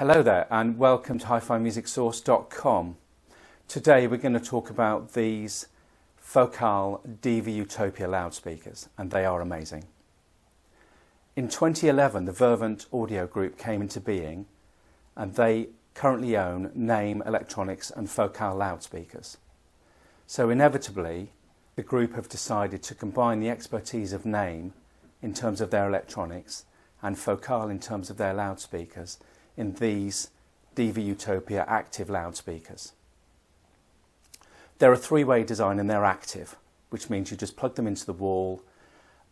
Hello there and welcome to HiFiMusicSource.com. Today we're going to talk about these Focal DIVA Utopia loudspeakers, and they are amazing. In 2011 the Vervet Audio Group came into being, and they currently own Naim Electronics and Focal loudspeakers. So inevitably the group have decided to combine the expertise of Naim in terms of their electronics and Focal in terms of their loudspeakers in these DIVA Utopia Active Loudspeakers. They're a three-way design and they're active, which means you just plug them into the wall.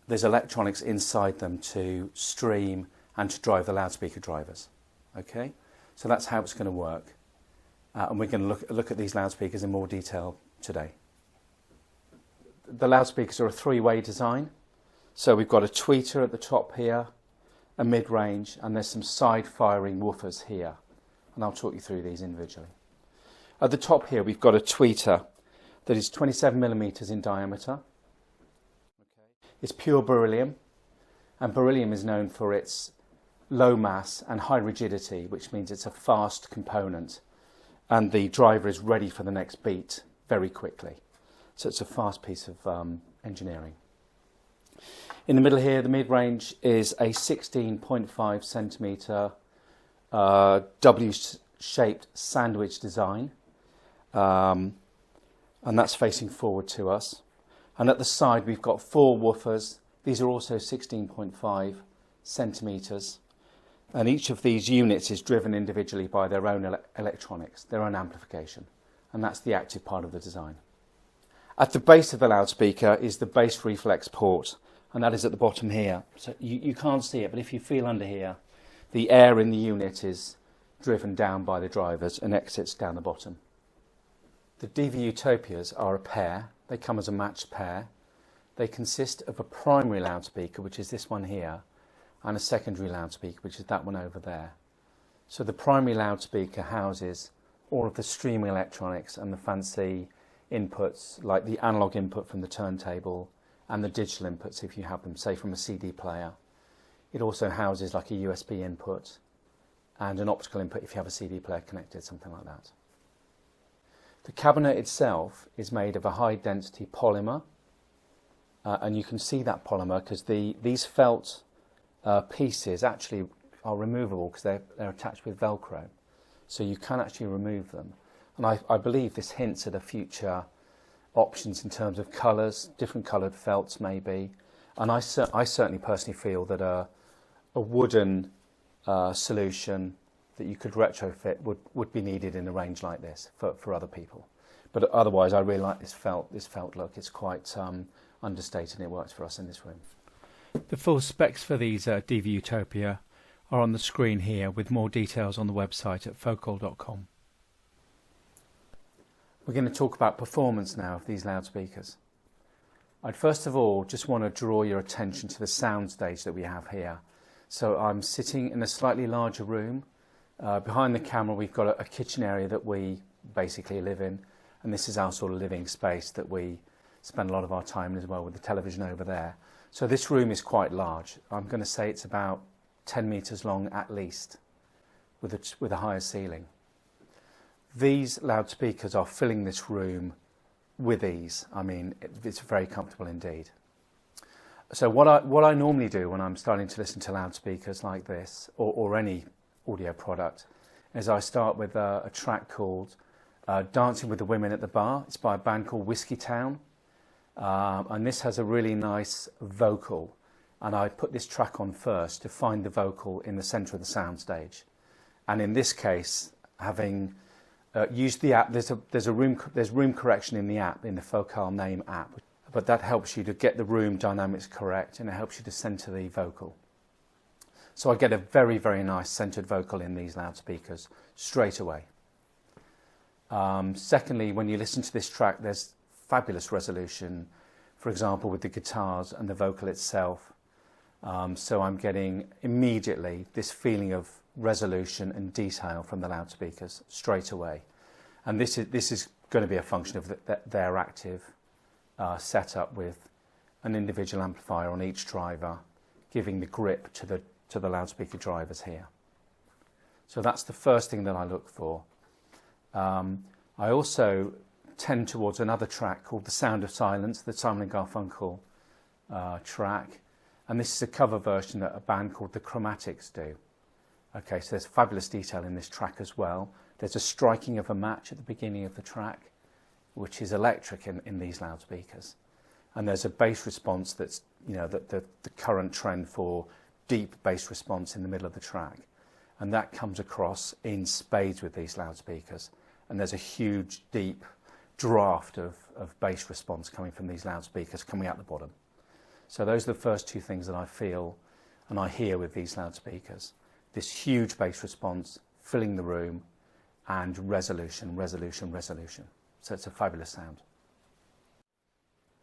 There's electronics inside them to stream and to drive the loudspeaker drivers. Okay, so that's how it's going to work. And we're going to look at these loudspeakers in more detail today. The loudspeakers are a three-way design. So we've got a tweeter at the top here, a mid-range, and there's some side-firing woofers here. And I'll talk you through these individually. At the top here we've got a tweeter that is 27mm in diameter. Okay. It's pure beryllium, and beryllium is known for its low mass and high rigidity, which means it's a fast component, and the driver is ready for the next beat very quickly. So it's a fast piece of engineering. In the middle here, the mid-range is a 16.5 centimetre W-shaped sandwich design, and that's facing forward to us. And at the side we've got four woofers. These are also 16.5 centimetres, and each of these units is driven individually by their own electronics, their own amplification, and that's the active part of the design. At the base of the loudspeaker is the bass reflex port, and that is at the bottom here. So you can't see it, but if you feel under here, the air in the unit is driven down by the drivers and exits down the bottom. The DIVA Utopias are a pair. They come as a matched pair. They consist of a primary loudspeaker, which is this one here, and a secondary loudspeaker, which is that one over there. So the primary loudspeaker houses all of the streaming electronics and the fancy inputs, like the analog input from the turntable and the digital inputs if you have them, say from a CD player. It also houses like a USB input and an optical input if you have a CD player connected, something like that. The cabinet itself is made of a high density polymer, and you can see that polymer because these felt pieces actually are removable because they're attached with Velcro, so you can actually remove them. And I believe this hints at a future options in terms of colours, different coloured felts maybe. And I certainly personally feel that a wooden solution that you could retrofit would be needed in a range like this for other people. But otherwise I really like this felt look. It's quite understated and it works for us in this room. The full specs for these DIVA Utopia are on the screen here, with more details on the website at focal.com. We're going to talk about performance now of these loudspeakers. I'd first of all just want to draw your attention to the sound stage that we have here. So I'm sitting in a slightly larger room. Behind the camera we've got a kitchen area that we basically live in, and this is our sort of living space that we spend a lot of our time in as well, with the television over there. So this room is quite large. I'm going to say it's about 10 metres long at least, with a higher ceiling. These loudspeakers are filling this room with ease. I mean, it's very comfortable indeed. So what I normally do when I'm starting to listen to loudspeakers like this, or any audio product, is I start with a track called Dancing with the Women at the Bar. It's by a band called Whiskey Town, and this has a really nice vocal, and I put this track on first to find the vocal in the centre of the soundstage. And in this case, having used the app, there's room correction in the app, in the Focal Naim app, but that helps you to get the room dynamics correct, and it helps you to centre the vocal. So I get a very, very nice centred vocal in these loudspeakers straight away. Secondly, when you listen to this track, there's fabulous resolution, for example with the guitars and the vocal itself. So I'm getting immediately this feeling of resolution and detail from the loudspeakers straight away, and this is going to be a function of their active setup with an individual amplifier on each driver, giving the grip to the loudspeaker drivers here. So that's the first thing that I look for. I also tend towards another track called The Sound of Silence, the Simon & Garfunkel track. And this is a cover version that a band called The Chromatics do. Okay, so there's fabulous detail in this track as well. There's a striking of a match at the beginning of the track, which is electric in these loudspeakers. And there's a bass response that's, you know, the current trend for deep bass response in the middle of the track. And that comes across in spades with these loudspeakers. And there's a huge, deep draft of bass response coming from these loudspeakers coming out the bottom. So those are the first two things that I feel and I hear with these loudspeakers. This huge bass response filling the room and resolution, resolution, resolution. So it's a fabulous sound.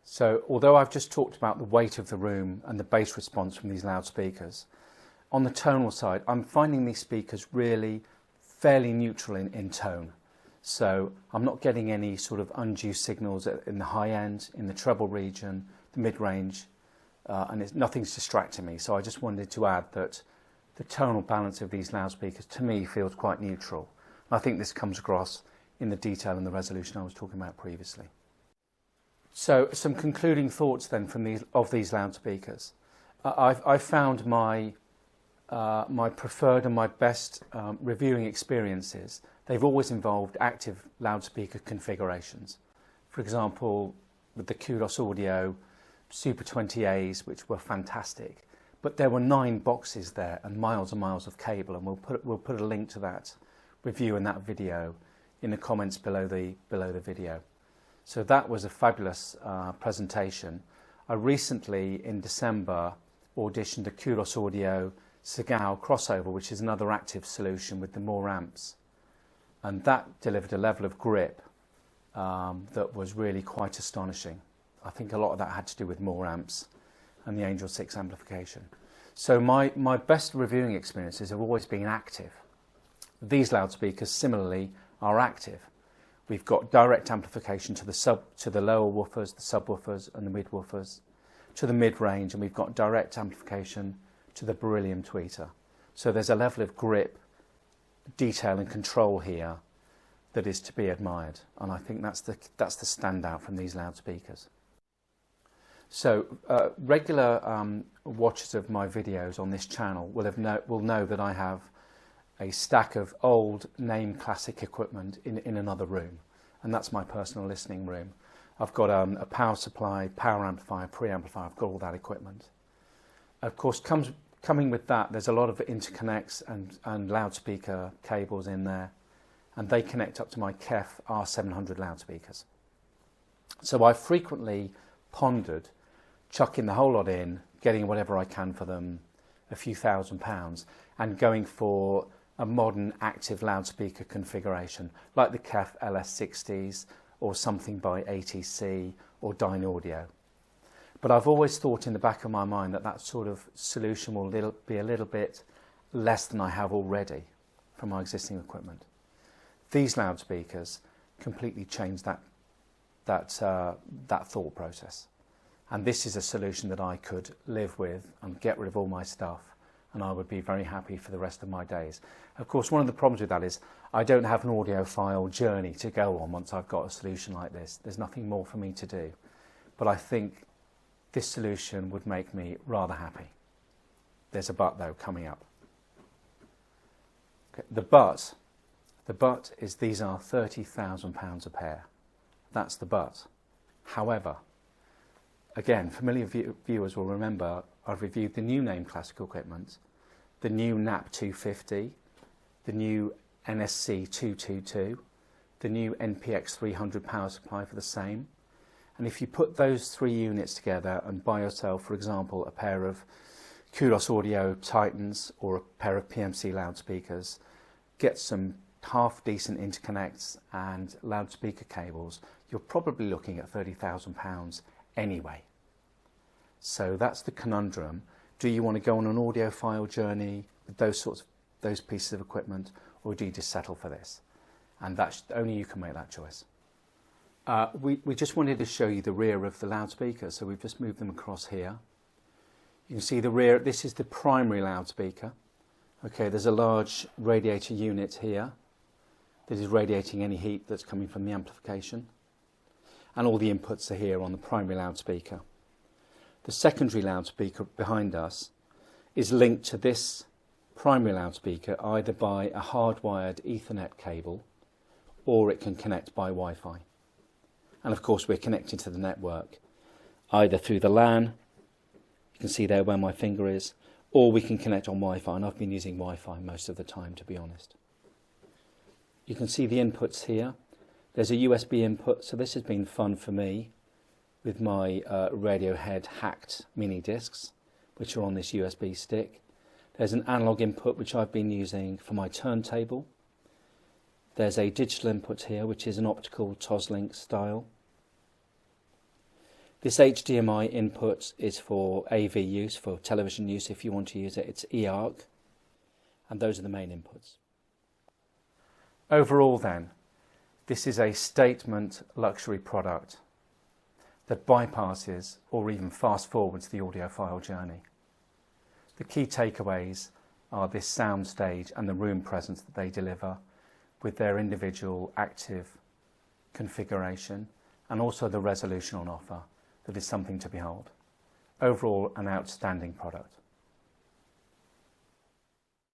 So although I've just talked about the weight of the room and the bass response from these loudspeakers, on the tonal side, I'm finding these speakers really fairly neutral in tone. So I'm not getting any sort of undue signals in the high end, in the treble region, the mid-range, and nothing's distracting me. So I just wanted to add that the tonal balance of these loudspeakers, to me, feels quite neutral. I think this comes across in the detail and the resolution I was talking about previously. So some concluding thoughts then from these loudspeakers. I've found my preferred and my best reviewing experiences, they've always involved active loudspeaker configurations. For example, with the Kudos Audio Super 20As, which were fantastic, but there were 9 boxes there and miles of cable, and we'll put a link to that review and that video in the comments below the video. So that was a fabulous presentation. I recently, in December, auditioned a Kudos Audio Sigao crossover, which is another active solution with the more amps, and that delivered a level of grip that was really quite astonishing. I think a lot of that had to do with more amps and the Angel 6 amplification. So my best reviewing experiences have always been active. These loudspeakers similarly are active. We've got direct amplification to the lower woofers, the subwoofers and the mid woofers, to the mid-range, and we've got direct amplification to the beryllium tweeter. So there's a level of grip, detail and control here that is to be admired, and I think that's the standout from these loudspeakers. So regular watchers of my videos on this channel will know that I have a stack of old Naim classic equipment in another room, and that's my personal listening room. I've got a power supply, power amplifier, preamplifier, I've got all that equipment. Of course, coming with that, there's a lot of interconnects and loudspeaker cables in there, and they connect up to my KEF R700 loudspeakers. So I frequently pondered chucking the whole lot in, getting whatever I can for them, a few £1,000s, and going for a modern active loudspeaker configuration like the KEF LS60s or something by ATC or Dyne Audio. But I've always thought in the back of my mind that that sort of solution will be a little bit less than I have already from my existing equipment. These loudspeakers completely change that thought process. And this is a solution that I could live with and get rid of all my stuff, and I would be very happy for the rest of my days. Of course, one of the problems with that is I don't have an audiophile journey to go on once I've got a solution like this. There's nothing more for me to do. But I think this solution would make me rather happy. There's a but though coming up. Okay, the but is these are £30,000 a pair. That's the but. However, again, familiar viewers will remember I've reviewed the new Naim classical equipment, the new NAP 250, the new NSC 222, the new NPX 300 power supply for the same. And if you put those 3 units together and buy yourself, for example, a pair of Kudos Audio Titans or a pair of PMC loudspeakers, get some half-decent interconnects and loudspeaker cables, you're probably looking at £30,000 anyway. So that's the conundrum. Do you want to go on an audiophile journey with those pieces of equipment, or do you just settle for this? And that's only you can make that choice. We just wanted to show you the rear of the loudspeaker, so we've just moved them across here. You can see the rear. This is the primary loudspeaker, Okay, there's a large radiator unit here that is radiating any heat that's coming from the amplification, and all the inputs are here on the primary loudspeaker. The secondary loudspeaker behind us is linked to this primary loudspeaker either by a hardwired Ethernet cable, or it can connect by Wi-Fi. And of course we're connecting to the network either through the LAN, you can see there where my finger is, or we can connect on Wi-Fi, and I've been using Wi-Fi most of the time, to be honest. You can see the inputs here. There's a USB input, so this has been fun for me with my Radiohead hacked mini discs, which are on this USB stick. There's an analog input which I've been using for my turntable. There's a digital input here which is an optical Toslink style. This HDMI input is for AV use, for television use if you want to use it. It's eARC, and those are the main inputs. Overall then, this is a statement luxury product that bypasses or even fast forwards the audiophile journey. The key takeaways are this soundstage and the room presence that they deliver with their individual active configuration, and also the resolution on offer that is something to behold. Overall, an outstanding product.